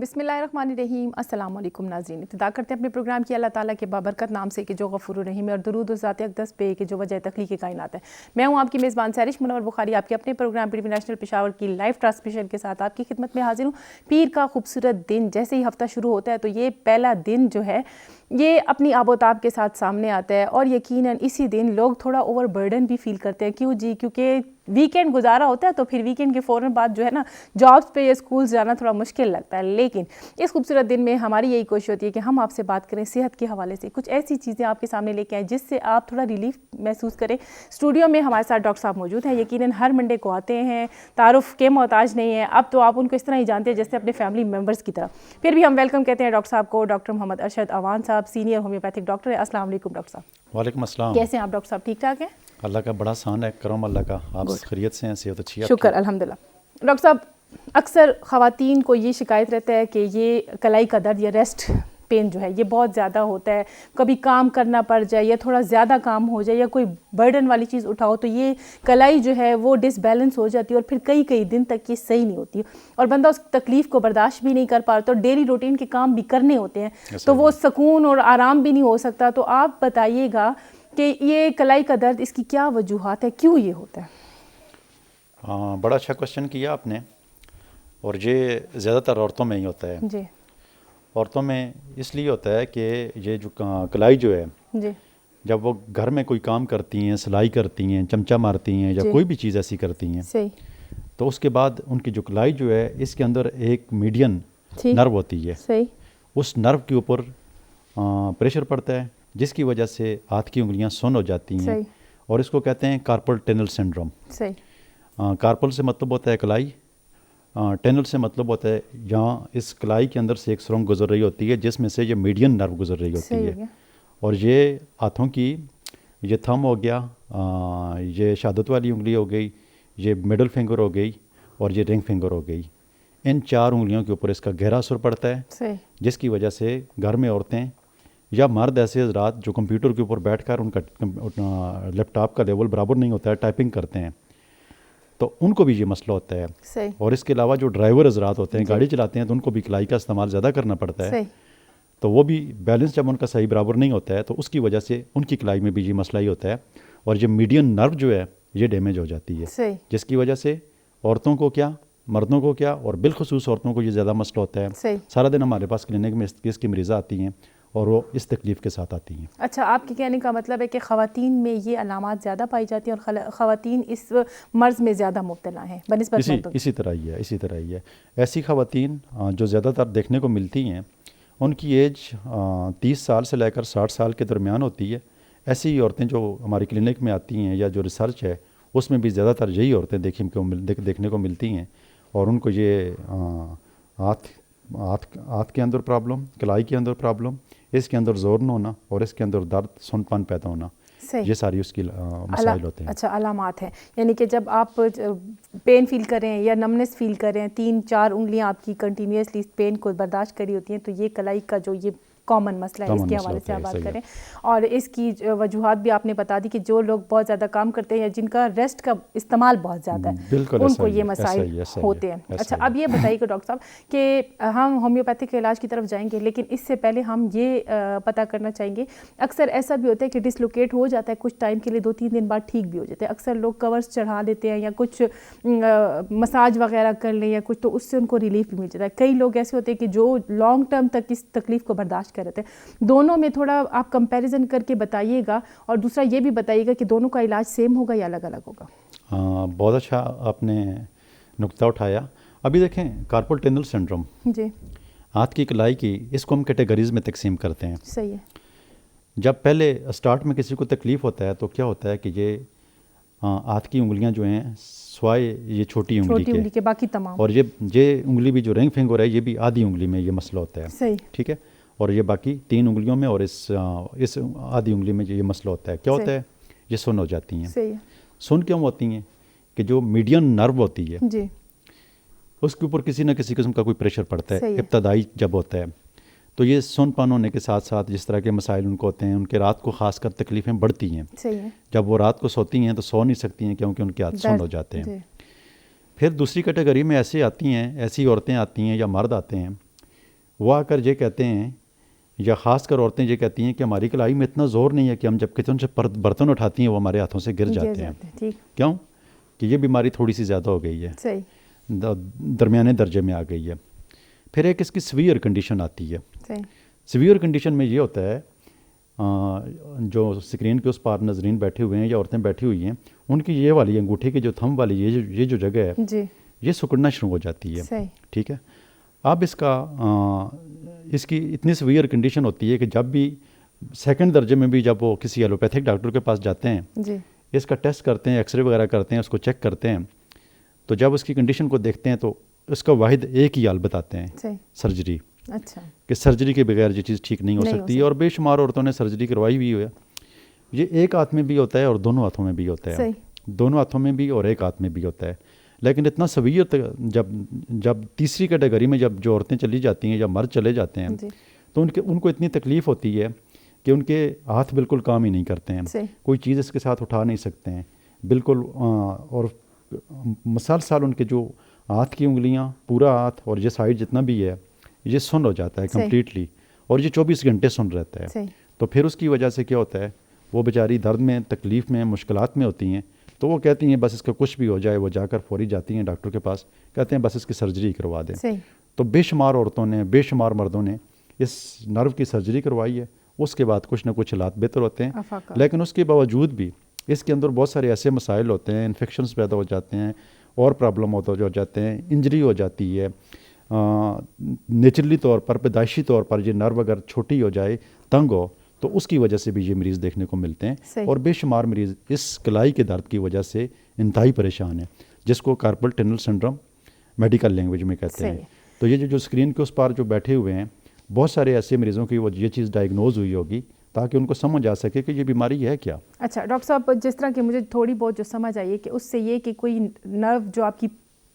بسم اللہ الرحمن الرحیم. السلام علیکم ناظرین. ابتدا کرتے ہیں اپنے پروگرام کی اللہ تعالیٰ کے بابرکت نام سے کہ جو غفور الرحیم ہے، اور درود و ذات اقدس پہ کہ جو وجہ تخلیق کائنات ہے. میں ہوں آپ کی میزبان سہرش منور بخاری، آپ کے اپنے programme P T V national Peshawar کی لائیو ٹرانسمیشن کے ساتھ آپ کی خدمت میں حاضر ہوں. پیر کا خوبصورت دن جیسے ہی ہفتہ شروع ہوتا ہے تو یہ پہلا دن جو ہے یہ اپنی آب و تاب کے ساتھ سامنے آتا ہے، اور یقیناً اسی دن لوگ تھوڑا اوور برڈن بھی فیل کرتے ہیں. کیوں جی؟ کیونکہ ویکینڈ گزارا ہوتا ہے تو پھر ویکینڈ کے فوراً بعد جو ہے نا جابس پہ یا اسکولس جانا تھوڑا مشکل لگتا ہے. لیکن اس خوبصورت دن میں ہماری یہی کوشش ہوتی ہے کہ ہم آپ سے بات کریں صحت کے حوالے سے، کچھ ایسی چیزیں آپ کے سامنے لے کے آئیں جس سے آپ تھوڑا ریلیف محسوس کریں. اسٹوڈیو میں ہمارے ساتھ ڈاکٹر صاحب موجود ہیں. یقیناً ہر منڈے کو آتے ہیں، تعارف کے محتاج نہیں ہیں. اب تو آپ ان کو اس طرح ہی جانتے ہیں جیسے اپنے فیملی ممبرس کی طرح. پھر بھی ہم ویلکم کہتے ہیں ڈاکٹر صاحب کو. ڈاکٹر محمد ارشد اوان صاحب سینئر ہومیوپیتھک ڈاکٹر ہیں. السلام علیکم ڈاکٹر صاحب. وعلیکم السلام. کیسے ہیں آپ ڈاکٹر صاحب؟ ٹھیک ٹھاک ہیں؟ اللہ کا بڑا احسان ہے، کرم اللہ کا. آپ خیریت سے ہیں؟ صحت اچھی ہے؟ شکر الحمدللہ. ڈاکٹر صاحب اکثر خواتین کو یہ شکایت رہتا ہے کہ یہ کلائی کا درد یا ریسٹ پین جو ہے یہ بہت زیادہ ہوتا ہے. کبھی کام کرنا پڑ جائے یا تھوڑا زیادہ کام ہو جائے یا کوئی برڈن والی چیز اٹھاؤ تو یہ کلائی جو ہے وہ ڈس بیلنس ہو جاتی ہے، اور پھر کئی دن تک یہ صحیح نہیں ہوتی، اور بندہ اس تکلیف کو برداشت بھی نہیں کر پاتا، اور ڈیلی روٹین کے کام بھی کرنے ہوتے ہیں تو وہ سکون اور آرام بھی نہیں ہو سکتا. تو آپ بتائیے گا کہ یہ کلائی کا درد، اس کی کیا وجوہات ہے، کیوں یہ ہوتا ہے؟ بڑا اچھا کوشچن کیا آپ نے، اور یہ زیادہ تر عورتوں میں ہی ہوتا ہے. جی. عورتوں میں اس لیے ہوتا ہے کہ یہ جو کلائی جو ہے جی جب وہ گھر میں کوئی کام کرتی ہیں، سلائی کرتی ہیں، چمچہ مارتی ہیں یا کوئی بھی چیز ایسی کرتی ہیں، صحیح، تو اس کے بعد ان کی جو کلائی جو ہے اس کے اندر ایک میڈین نرو ہوتی ہے. صحیح. اس نرو کے اوپر پریشر پڑتا ہے جس کی وجہ سے ہاتھ کی انگلیاں سن ہو جاتی ہیں، اور اس کو کہتے ہیں کارپل ٹینل سنڈروم. صحیح. کارپل سے مطلب ہوتا ہے کلائی، ٹینل سے مطلب ہوتا ہے جہاں اس کلائی کے اندر سے ایک سرنگ گزر رہی ہوتی ہے جس میں سے یہ میڈین نرو گزر رہی ہوتی ہے. اور یہ ہاتھوں کی، یہ تھم ہو گیا، یہ شہادت والی انگلی ہو گئی، یہ مڈل فنگر ہو گئی، اور یہ رنگ فنگر ہو گئی. ان 4 انگلیوں کے اوپر اس کا گہرا اثر پڑتا ہے، جس کی وجہ سے گھر میں عورتیں یا مرد ایسے حضرات جو کمپیوٹر کے اوپر بیٹھ کر ان کا لیپ ٹاپ کا لیول برابر نہیں ہوتا ہے، ٹائپنگ کرتے ہیں، تو ان کو بھی یہ مسئلہ ہوتا ہے. اور اس کے علاوہ جو ڈرائیور حضرات ہوتے ہیں، گاڑی چلاتے ہیں، تو ان کو بھی کلائی کا استعمال زیادہ کرنا پڑتا ہے، تو وہ بھی بیلنس جب ان کا صحیح برابر نہیں ہوتا ہے تو اس کی وجہ سے ان کی کلائی میں بھی یہ مسئلہ ہی ہوتا ہے. اور یہ میڈین نرو جو ہے یہ ڈیمیج ہو جاتی ہے، جس کی وجہ سے عورتوں کو کیا، مردوں کو کیا، اور بالخصوص عورتوں کو یہ زیادہ مسئلہ ہوتا ہے. سارا دن ہمارے پاس کلینک میں اس کی مریضہ آتی ہیں اور وہ اس تکلیف کے ساتھ آتی ہیں. اچھا، آپ کے کہنے کا مطلب ہے کہ خواتین میں یہ علامات زیادہ پائی جاتی ہیں اور خواتین اس مرض میں زیادہ مبتلا ہیں بنسبت اسی طرح ہی ہے. ایسی خواتین جو زیادہ تر دیکھنے کو ملتی ہیں ان کی ایج 30 سال سے لے کر 60 سال کے درمیان ہوتی ہے. ایسی عورتیں جو ہماری کلینک میں آتی ہیں یا جو ریسرچ ہے اس میں بھی زیادہ تر یہی عورتیں دیکھنے کو ملتی ہیں، اور ان کو یہ ہاتھ کے اندر پرابلم، کلائی کے اندر پرابلم، اس کے اندر زور نہ ہونا، اور اس کے اندر درد، سن پن پیدا ہونا، یہ ساری اس کی مسائل ہوتے ہیں. اچھا، علامات ہیں. یعنی کہ جب آپ پین فیل کریں یا نمنس فیل کریں، 3-4 انگلیاں آپ کی کنٹینیوسلی پین کو برداشت کری ہوتی ہیں، تو یہ کلائی کا جو یہ کامن مسئلہ ہے اس کے حوالے سے آپ بات کریں. اور اس کی وجوہات بھی آپ نے بتا دی کہ جو لوگ بہت زیادہ کام کرتے ہیں یا جن کا ریسٹ کا استعمال بہت زیادہ ہے ان کو یہ مسائل ہوتے ہیں. اچھا، اب یہ بتائیے کہ ڈاکٹر صاحب کہ ہم ہومیوپیتھک کے علاج کی طرف جائیں گے، لیکن اس سے پہلے ہم یہ پتہ کرنا چاہیں گے، اکثر ایسا بھی ہوتا ہے کہ ڈسلوکیٹ ہو جاتا ہے کچھ ٹائم کے لیے، 2-3 دن بعد ٹھیک بھی ہو جاتا ہے. اکثر لوگ کورس چڑھا دیتے ہیں یا کچھ مساج وغیرہ کر لیں یا کچھ، تو اس سے ان کو ریلیف بھی مل جاتا ہے. کئی لوگ ایسے ہوتے ہیں کہ جو لانگ ٹرم تک اس تکلیف کو برداشت کر رہے تھے. دونوں میں تھوڑا آپ کمپیریزن کر کے بتائیے گا، اور دوسرا یہ بھی بتائیے گا کہ دونوں کا علاج سیم ہوگا یا الگ الگ ہوگا. بہت اچھا آپ نے نقطہ اٹھایا. ابھی دیکھیں کارپل ٹینل سنڈروم، جی، ہاتھ کی کلائی کی، اس کو ہم کیٹیگریز میں تقسیم کرتے ہیں. صحیح ہے. جب پہلے اسٹارٹ میں کسی کو تکلیف ہوتا ہے تو کیا ہوتا ہے کہ یہ ہاتھ کی انگلیاں جو ہیں سوائے یہ چھوٹی انگلی کے باقی تمام، اور یہ انگلی بھی جو رنگ فنگر ہے یہ بھی آدھی انگلی میں یہ مسئلہ ہوتا ہے. صحیح، ٹھیک ہے. اور یہ باقی 3 انگلیوں میں اور اس آدھی انگلی میں یہ مسئلہ ہوتا ہے. کیا ہوتا ہے؟ یہ سن ہو جاتی ہیں. صحیح ہے. سن کیوں ہوتی ہیں؟ کہ جو میڈین نرو ہوتی ہے جی، اس کے اوپر کسی نہ کسی قسم کا کوئی پریشر پڑتا ہے ابتدائی جب ہوتا ہے، تو یہ سن پن ہونے کے ساتھ ساتھ جس طرح کے مسائل ان کو ہوتے ہیں، ان کے رات کو خاص کر تکلیفیں بڑھتی ہیں. صحیح ہے. جب وہ رات کو سوتی ہیں تو سو نہیں سکتی ہیں کیونکہ ان کے ہاتھ سن ہو جاتے ہیں. پھر دوسری کیٹیگری میں ایسی عورتیں آتی ہیں یا مرد آتے ہیں وہ آ کر یہ کہتے ہیں، یا خاص کر عورتیں یہ کہتی ہیں کہ ہماری کلائی میں اتنا زور نہیں ہے کہ ہم جب کچن سے برتن اٹھاتی ہیں وہ ہمارے ہاتھوں سے گر جاتے ہیں. ٹھیک. کیوں؟ کہ یہ بیماری تھوڑی سی زیادہ ہو گئی ہے، صحیح. درمیانے درجے میں آ گئی ہے. پھر ایک اس کی سویئر کنڈیشن آتی ہے. صحیح. سویئر کنڈیشن میں یہ ہوتا ہے، جو اسکرین کے اس پار ناظرین بیٹھے ہوئے ہیں یا عورتیں بیٹھی ہوئی ہیں، ان کی یہ والی انگوٹھے کی جو تھم والی یہ جو جگہ ہے جی یہ سکڑنا شروع ہو جاتی ہے. صحیح. ٹھیک ہے. اب اس کی اتنی سویئر کنڈیشن ہوتی ہے کہ جب بھی سیکنڈ درجے میں بھی جب وہ کسی ایلوپیتھک ڈاکٹر کے پاس جاتے ہیں، جی اس کا ٹیسٹ کرتے ہیں، ایکس رے وغیرہ کرتے ہیں، اس کو چیک کرتے ہیں، تو جب اس کی کنڈیشن کو دیکھتے ہیں تو اس کا واحد ایک ہی حل بتاتے ہیں، صحیح. سرجری. اچھا. کہ سرجری کے بغیر یہ چیز ٹھیک نہیں ہو سکتی. اور بے شمار عورتوں نے سرجری کروائی بھی ہے. یہ ایک ہاتھ میں بھی ہوتا ہے اور دونوں ہاتھوں میں بھی ہوتا ہے. صحیح. دونوں ہاتھوں میں بھی اور ایک ہاتھ میں بھی ہوتا ہے. لیکن اتنا سویت جب تیسری کیٹیگری میں جب جو عورتیں چلی جاتی ہیں یا مرد چلے جاتے ہیں تو ان کو اتنی تکلیف ہوتی ہے کہ ان کے ہاتھ بالکل کام ہی نہیں کرتے ہیں، کوئی چیز اس کے ساتھ اٹھا نہیں سکتے ہیں بالکل. اور مسلسل ان کے جو ہاتھ کی انگلیاں، پورا ہاتھ اور یہ سائڈ جتنا بھی ہے یہ سن ہو جاتا ہے کمپلیٹلی، اور یہ 24 گھنٹے سن رہتا ہے. تو پھر اس کی وجہ سے کیا ہوتا ہے، وہ بیچاری درد میں، تکلیف میں، مشکلات میں ہوتی ہیں. تو وہ کہتی ہیں بس اس کا کچھ بھی ہو جائے، وہ جا کر فوری جاتی ہیں ڈاکٹر کے پاس، کہتے ہیں بس اس کی سرجری کروا دیں. تو بے شمار عورتوں نے، بے شمار مردوں نے اس نرو کی سرجری کروائی ہے. اس کے بعد کچھ نہ کچھ حالات بہتر ہوتے ہیں، لیکن اس کے باوجود بھی اس کے اندر بہت سارے ایسے مسائل ہوتے ہیں، انفیکشنز پیدا ہو جاتے ہیں اور پرابلم ہو جاتے ہیں، انجری ہو جاتی ہے. نیچرلی طور پر، پیدائشی طور پر یہ نرو اگر چھوٹی ہو جائے، تنگ ہو، تو اس کی وجہ سے بھی یہ مریض دیکھنے کو ملتے ہیں. اور بے شمار مریض اس کلائی کے درد کی وجہ سے انتہائی پریشان ہیں، جس کو کارپل ٹنل سنڈروم میڈیکل لینگویج میں کہتے ہیں. تو یہ جو اسکرین کے اس پار جو بیٹھے ہوئے ہیں، بہت سارے ایسے مریضوں کی یہ چیز ڈائگنوز ہوئی ہوگی تاکہ ان کو سمجھ آ سکے کہ یہ بیماری ہے کیا. اچھا ڈاکٹر صاحب، جس طرح کہ مجھے تھوڑی بہت جو سمجھ آئی ہے کہ اس سے یہ کہ کوئی نرو جو آپ کی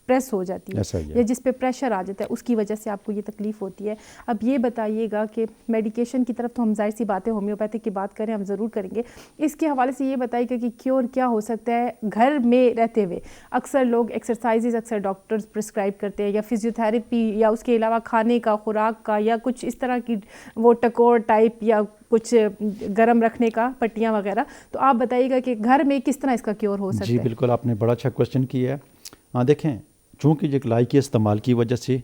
پریس ہو جاتی ہے یا جس پہ پریشر آ جاتا ہے، اس کی وجہ سے آپ کو یہ تکلیف ہوتی ہے. اب یہ بتائیے گا کہ میڈیکیشن کی طرف تو ہم ظاہر سی بات ہے ہومیوپیتھک کی بات کریں، ہم ضرور کریں گے. اس کے حوالے سے یہ بتائیے گا کہ کیور کیا ہو سکتا ہے گھر میں رہتے ہوئے. اکثر لوگ ایکسرسائزز اکثر ڈاکٹرز پرسکرائب کرتے ہیں، یا فزیوتھیراپی، یا اس کے علاوہ کھانے کا، خوراک کا، یا کچھ اس طرح کی وہ ٹکور ٹائپ، یا کچھ گرم رکھنے کا، پٹیاں وغیرہ. تو آپ بتائیے گا کہ گھر میں کس طرح اس کا کیور ہو سکتا ہے. جی بالکل، آپ نے بڑا اچھا کوشچن کیا ہے. ہاں دیکھیں، چونکہ یہ کلائی کے استعمال کی وجہ سے،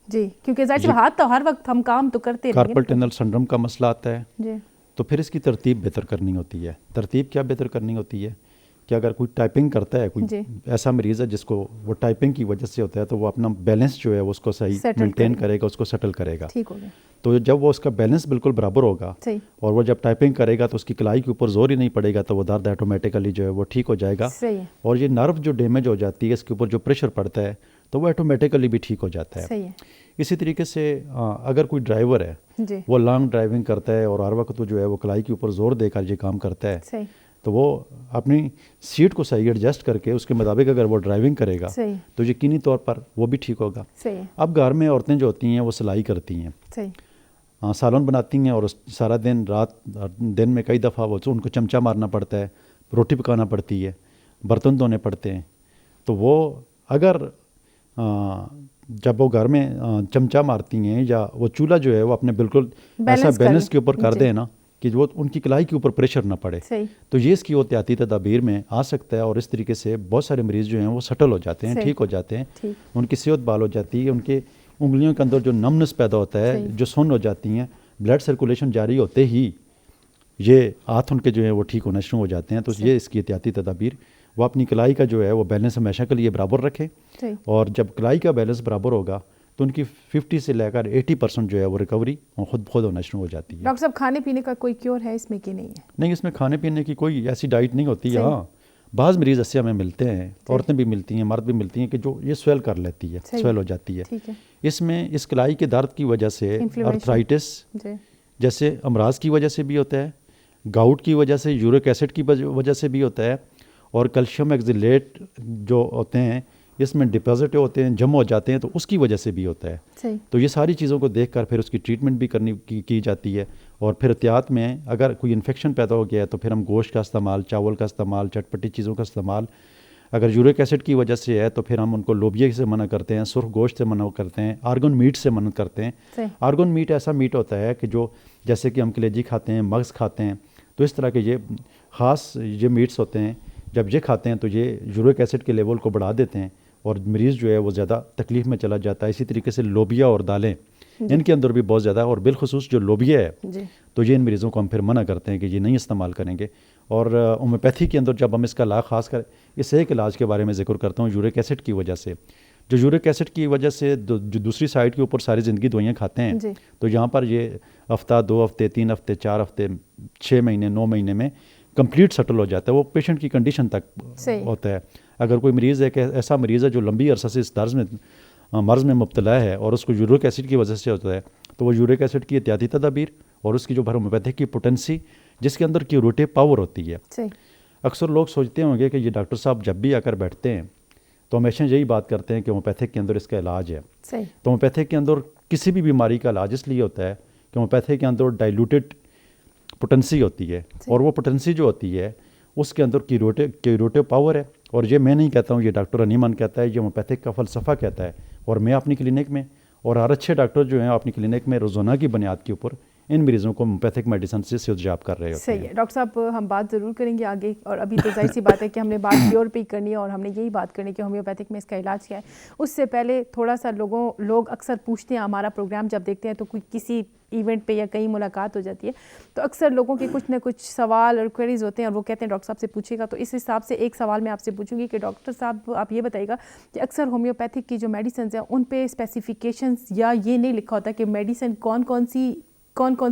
جی کیونکہ ظاہر ہاتھ تو ہر وقت ہم کام تو کرتے رہیں گے، کارپل ٹنل سنڈروم کا مسئلہ آتا ہے. جی تو پھر اس کی ترتیب بہتر کرنی ہوتی ہے. ترتیب کیا بہتر کرنی ہوتی ہے کہ اگر کوئی ٹائپنگ کرتا ہے، کوئی ایسا مریض ہے جس کو وہ ٹائپنگ کی وجہ سے ہوتا ہے، تو وہ اپنا بیلنس جو ہے اس کو صحیح مینٹین کرے گا، اس کو سیٹل کرے گا. ٹھیک ہو گیا. تو جب وہ اس کا بیلنس بالکل برابر ہوگا اور وہ جب ٹائپنگ کرے گا تو اس کی کلائی کے اوپر زور ہی نہیں پڑے گا، تو وہ درد آٹومیٹیکلی جو ہے وہ ٹھیک ہو جائے گا. اور یہ نرو جو ڈیمیج ہو جاتی ہے، اس کے اوپر جو پریشر پڑتا ہے تو وہ آٹومیٹیکلی بھی ٹھیک ہو جاتا ہے. اسی طریقے سے اگر کوئی ڈرائیور ہے، وہ لانگ ڈرائیونگ کرتا ہے اور ہر وقت جو ہے وہ کلائی کے اوپر زور دے کر یہ کام کرتا ہے، تو وہ اپنی سیٹ کو صحیح ایڈجسٹ کر کے اس کے مطابق اگر وہ ڈرائیونگ کرے گا تو یقینی طور پر وہ بھی ٹھیک ہوگا. اب گھر میں عورتیں جو ہوتی ہیں وہ سلائی کرتی ہیں، سالن بناتی ہیں، اور سارا دن میں کئی دفعہ وہ ان کو چمچہ مارنا پڑتا ہے، روٹی پکانا پڑتی ہے، برتن دھونے پڑتے ہیں. تو وہ اگر جب وہ گھر میں چمچہ مارتی ہیں یا وہ چولہا جو ہے وہ اپنے بالکل ایسا بیلنس کے اوپر کر دیں نا کہ وہ ان کی کلائی کے اوپر پریشر نہ پڑے، تو یہ اس کی احتیاطی تدابیر میں آ سکتا ہے. اور اس طریقے سے بہت سارے مریض جو ہیں وہ سیٹل ہو جاتے ہیں، ٹھیک ہو جاتے ہیں، ان کی صحت بحال ہو جاتی ہے. ان کے انگلیوں کے اندر جو نمنس پیدا ہوتا ہے، جو سن ہو جاتی ہیں، بلڈ سرکولیشن جاری ہوتے ہی یہ ہاتھ ان کے جو ہیں وہ ٹھیک ہونا شروع ہو جاتے ہیں. تو یہ اس کی احتیاطی تدابیر، وہ اپنی کلائی کا جو ہے وہ بیلنس ہمیشہ کے لیے برابر رکھیں. اور جب کلائی کا بیلنس برابر ہوگا تو ان کی 50 سے لے کر 80% جو ہے وہ ریکوری خود ہونا شروع ہو جاتی ہے. ڈاکٹر صاحب، کھانے پینے کا کوئی کیور ہے اس میں کہ نہیں ہے؟ نہیں، اس میں کھانے پینے کی کوئی ایسی ڈائٹ نہیں ہوتی ہے. ہاں بعض مریض ایسے ہمیں ملتے ہیں، عورتیں بھی ملتی ہیں، مرد بھی ملتی ہیں، کہ جو یہ سویل کر لیتی ہے، سویل ہو جاتی ہے. اس میں اس کلائی کے درد کی وجہ سے آرتھرائٹس جیسے امراض کی وجہ سے بھی ہوتا ہے، گاؤٹ کی وجہ سے، یورک ایسڈ کی وجہ سے بھی ہوتا ہے، اور کیلشیم ایکزیلیٹ جو ہوتے ہیں اس میں ڈپازٹ ہوتے ہیں، جمع ہو جاتے ہیں، تو اس کی وجہ سے بھی ہوتا ہے. تو یہ ساری چیزوں کو دیکھ کر پھر اس کی ٹریٹمنٹ بھی کی جاتی ہے. اور پھر احتیاط میں اگر کوئی انفیکشن پیدا ہو گیا ہے تو پھر ہم گوشت کا استعمال، چاول کا استعمال، چٹپٹی چیزوں کا استعمال اگر یورک ایسڈ کی وجہ سے ہے تو پھر ہم ان کو لوبیا سے منع کرتے ہیں, سرخ گوشت سے منع کرتے ہیں, آرگن میٹ سے منع کرتے ہیں. آرگن میٹ ایسا میٹ ہوتا ہے کہ جو جیسے کہ ہم کلیجی کھاتے ہیں, مغز کھاتے ہیں, تو اس طرح کے یہ خاص یہ میٹس ہوتے ہیں, جب یہ کھاتے ہیں تو یہ یورک ایسڈ کے لیول کو بڑھا دیتے ہیں اور مریض جو ہے وہ زیادہ تکلیف میں چلا جاتا ہے. اسی طریقے سے لوبیا اور دالیں ان کے اندر بھی بہت زیادہ, اور بالخصوص جو لوبیا ہے تو یہ ان مریضوں کو ہم پھر منع کرتے ہیں کہ یہ نہیں استعمال کریں گے. اور ہومیوپیتھی کے اندر جب ہم اس کا علاج خاص کر اس ایک علاج کے بارے میں ذکر کرتا ہوں, یورک ایسڈ کی وجہ سے, جو یورک ایسڈ کی وجہ سے جو دوسری سائڈ کے اوپر ساری زندگی دوائیاں کھاتے ہیں تو یہاں پر یہ ہفتہ, 2 ہفتے, 3 ہفتے, 4 ہفتے, 6 مہینے, 9 مہینے میں کمپلیٹ سیٹل ہو جاتا ہے. وہ پیشنٹ کی کنڈیشن تک ہوتا ہے. اگر کوئی مریض ہے کہ ایسا مریض ہے جو لمبی عرصہ سے اس مرض میں مبتلا ہے اور اس کو یورک ایسڈ کی وجہ سے ہوتا ہے, تو وہ یورک ایسڈ کی احتیاطی تدابیر اور اس کی جو ہومیوپیتھی کی پوٹینسی جس کے اندر کیوریٹیو پاور ہوتی ہے. اکثر لوگ سوچتے ہوں گے کہ یہ ڈاکٹر صاحب جب بھی آ کر بیٹھتے ہیں تو ہمیشہ یہی بات کرتے ہیں کہ ہومیوپیتھک کے اندر اس کا علاج ہے. تو ہومیوپیتھک کے اندر کسی بھی بیماری کا علاج اس لیے ہوتا ہے کہ ہومیوپیتھک کے اندر ڈائلوٹیڈ پوٹینسی ہوتی ہے, اور وہ پوٹینسی جو ہوتی ہے اس کے اندر کیوریٹیو پاور ہے. اور یہ میں نہیں کہتا ہوں, یہ ڈاکٹر انیمن کہتا ہے, یہ ہومیوپیتھک کا فلسفہ کہتا ہے. اور میں اپنی کلینک میں اور ہر اچھے ڈاکٹر جو ہیں اپنی کلینک میں روزانہ کی بنیاد کے اوپر ان مریضوں کو ہومیوپیتھک میڈیسن سے سیوزیاب کر رہے ہوتے ہیں. صحیح ہے ڈاکٹر صاحب, ہم بات ضرور کریں گے آگے, اور ابھی تو ظاہر سی بات ہے کہ ہم نے بات پیور پہ ہی کرنی ہے اور ہم نے یہی بات کرنی ہے کہ ہومیوپیتھک میں اس کا علاج کیا ہے. اس سے پہلے تھوڑا سا لوگ اکثر پوچھتے ہیں, ہمارا پروگرام جب دیکھتے ہیں تو کوئی کسی ایونٹ پہ یا کہیں ملاقات ہو جاتی ہے تو اکثر لوگوں کے کچھ نہ کچھ سوال اور کوئریز ہوتے ہیں اور وہ کہتے ہیں ڈاکٹر صاحب سے پوچھے گا. تو اس حساب سے ایک سوال میں آپ سے پوچھوں گی کہ ڈاکٹر صاحب آپ یہ بتائیے گا کہ اکثر ہومیوپیتھک کی جو میڈیسنز ہیں ان پہ اسپیسیفکیشنز یا یہ نہیں لکھا ہوتا کہ میڈیسن کون کون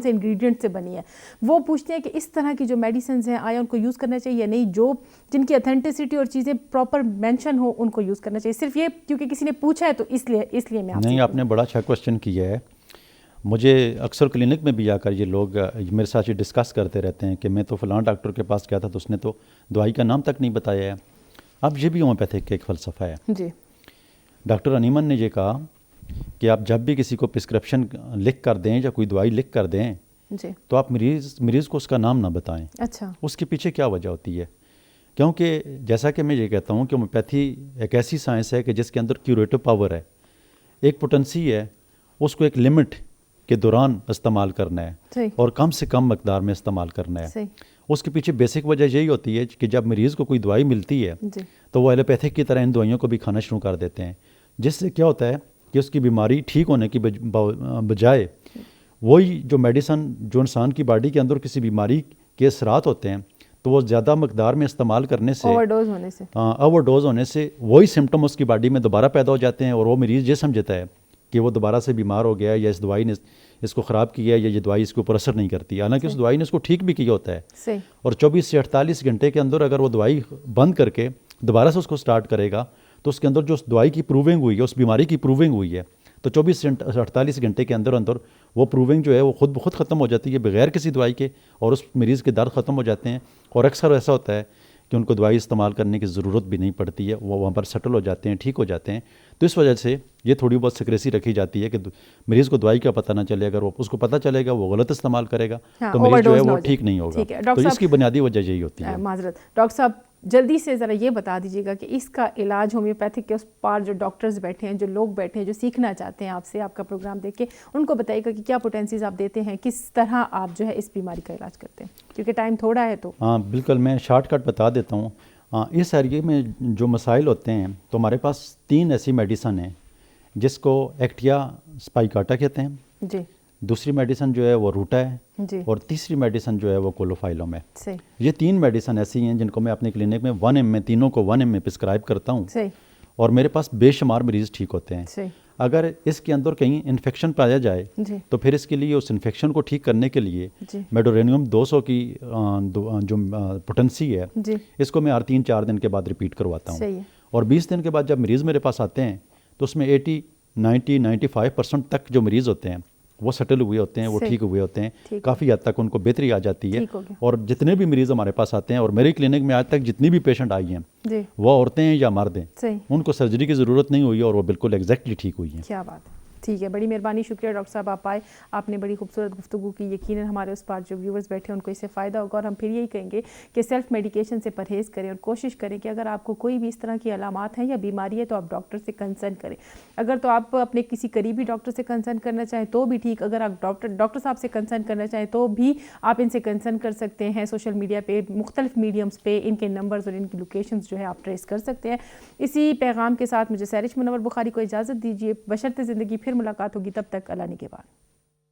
سے انگریڈینٹ سے بنی ہے. وہ پوچھتے ہیں کہ اس طرح کی جو میڈیسنز ہیں آیا ان کو یوز کرنا چاہیے یا نہیں, جو جن کی اتھینٹسٹی اور چیزیں پراپر مینشن ہو ان کو یوز کرنا چاہیے. صرف یہ کیونکہ کسی نے پوچھا ہے تو اس لیے میں نہیں, آپ نے بڑا اچھا کوشچن کیا ہے. مجھے اکثر کلینک میں بھی آ کر یہ لوگ میرے ساتھ یہ ڈسکس کرتے رہتے ہیں کہ میں تو فلاں ڈاکٹر کے پاس گیا تھا تو اس نے تو دوائی کا نام تک نہیں بتایا ہے. اب یہ بھی ہومیوپیتھک کا ایک فلسفہ ہے. جی, ڈاکٹر انیمن نے یہ کہا کہ آپ جب بھی کسی کو پرسکرپشن لکھ کر دیں یا کوئی دوائی لکھ کر دیں تو آپ مریض کو اس کا نام نہ بتائیں. اچھا, اس کے پیچھے کیا وجہ ہوتی ہے؟ کیونکہ جیسا کہ میں یہ کہتا ہوں کہ ہومیوپیتھی ایک ایسی سائنس ہے کہ جس کے اندر کیوریٹو پاور ہے, ایک پوٹینسی ہے, اس کو ایک لمٹ کے دوران استعمال کرنا ہے اور کم سے کم مقدار میں استعمال کرنا ہے. اس کے پیچھے بیسک وجہ یہی ہوتی ہے کہ جب مریض کو کوئی دوائی ملتی ہے تو وہ ایلوپیتھک کی طرح ان دوائیوں کو بھی کھانا شروع کر دیتے ہیں, جس سے کیا ہوتا ہے کہ اس کی بیماری ٹھیک ہونے کی بجائے وہی جو میڈیسن جو انسان کی باڈی کے اندر کسی بیماری کے اثرات ہوتے ہیں تو وہ زیادہ مقدار میں استعمال کرنے سے اوور ڈوز ہونے سے وہی سمٹم اس کی باڈی میں دوبارہ پیدا ہو جاتے ہیں اور وہ مریض یہ سمجھتا ہے کہ وہ دوبارہ سے بیمار ہو گیا یا اس دوائی نے اس کو خراب کیا یا یہ دوائی اس کے اوپر اثر نہیں کرتی, حالانکہ اس دوائی نے اس کو ٹھیک بھی کیا ہوتا ہے. اور 24 سے 48 گھنٹے کے اندر اگر وہ دوائی بند کر کے دوبارہ سے اس کو سٹارٹ کرے گا تو اس کے اندر جو اس دوائی کی پروونگ ہوئی ہے, اس بیماری کی پروونگ ہوئی ہے, تو 24 سے 48 گھنٹے کے اندر وہ پروونگ جو ہے وہ خود بخود ختم ہو جاتی ہے بغیر کسی دوائی کے, اور اس مریض کے درد ختم ہو جاتے ہیں. اور اکثر ایسا ہوتا ہے کہ ان کو دوائی استعمال کرنے کی ضرورت بھی نہیں پڑتی ہے, وہ وہاں پر سیٹل ہو جاتے ہیں, ٹھیک ہو جاتے ہیں. تو اس وجہ سے یہ تھوڑی بہت سیکریسی رکھی جاتی ہے کہ مریض کو دوائی کا پتہ نہ چلے, اگر وہ اس کو پتہ چلے گا وہ غلط استعمال کرے گا تو مریض جو ہے وہ ٹھیک نہیں ہوگا. تو اس کی بنیادی وجہ یہی ہوتی ہے. معذرت ڈاکٹر صاحب, جلدی سے ذرا یہ بتا دیجیے گا کہ اس کا علاج ہومیوپیتھک کے اس پار جو ڈاکٹرز بیٹھے ہیں, جو لوگ بیٹھے ہیں, جو سیکھنا چاہتے ہیں آپ سے, آپ کا پروگرام دیکھ کے ان کو بتائیے گا کہ کیا پوٹینسیز آپ دیتے ہیں, کس طرح آپ جو ہے اس بیماری کا علاج کرتے ہیں, کیونکہ ٹائم تھوڑا ہے. تو ہاں بالکل, میں شارٹ کٹ بتا دیتا ہوں. اس ایریے میں جو مسائل ہوتے ہیں تو ہمارے پاس 3 ایسی میڈیسن ہیں جس کو ایکٹیا اسپائکاٹا کہتے ہیں. جی. دوسری میڈیسن جو ہے وہ روٹا ہے. جی. اور تیسری میڈیسن جو ہے وہ کولوفائلوم ہے. صحیح. یہ 3 میڈیسن ایسی ہیں جن کو میں اپنے کلینک میں 1 ml میں تینوں کو 1 ml میں پرسکرائب کرتا ہوں. صحیح. اور میرے پاس بے شمار مریض ٹھیک ہوتے ہیں. صحیح. اگر اس کے اندر کہیں انفیکشن پایا جائے تو پھر اس کے لیے اس انفیکشن کو ٹھیک کرنے کے لیے میڈورینیم 200 کی جو پوٹنسی ہے اس کو میں ہر 3-4 دن کے بعد ریپیٹ کرواتا ہوں. اور 20 دن کے بعد جب مریض میرے پاس آتے ہیں تو اس میں 80-90-95% تک جو مریض ہوتے ہیں وہ سیٹل ہوئے ہوتے ہیں, وہ ٹھیک ہوئے ہوتے ہیں, کافی حد تک ان کو بہتری آ جاتی ہے. اور جتنے بھی مریض ہمارے پاس آتے ہیں, اور میری کلینک میں آج تک جتنی بھی پیشنٹ آئی ہیں وہ عورتیں ہیں یا مرد ہیں, ان کو سرجری کی ضرورت نہیں ہوئی ہے اور وہ بالکل ایگزیکٹلی ٹھیک ہوئی ہیں. کیا بات ہے. ٹھیک ہے, بڑی مہربانی, شکریہ ڈاکٹر صاحب آپ آئے, آپ نے بڑی خوبصورت گفتگو کی. یقیناً ہمارے اس پاس جو ویورز بیٹھے ہیں ان کو اس سے فائدہ ہوگا, اور ہم پھر یہی کہیں گے کہ سیلف میڈیکیشن سے پرہیز کریں اور کوشش کریں کہ اگر آپ کو کوئی بھی اس طرح کی علامات ہیں یا بیماری ہے تو آپ ڈاکٹر سے کنسرن کریں. اگر تو آپ اپنے کسی قریبی ڈاکٹر سے کنسرن کرنا چاہیں تو بھی ٹھیک, اگر آپ ڈاکٹر صاحب سے کنسرن کرنا چاہیں تو بھی آپ ان سے کنسرن کر سکتے ہیں. سوشل میڈیا پہ مختلف میڈیمز پہ ان کے نمبرز اور ان کی لوکیشنز جو ہے آپ ٹریس کر سکتے ہیں. اسی پیغام کے ساتھ مجھے سیرش منور بخاری کو اجازت دیجیے, بشرط زندگی پھر ملاقات ہوگی, تب تک اللہ نگہبان.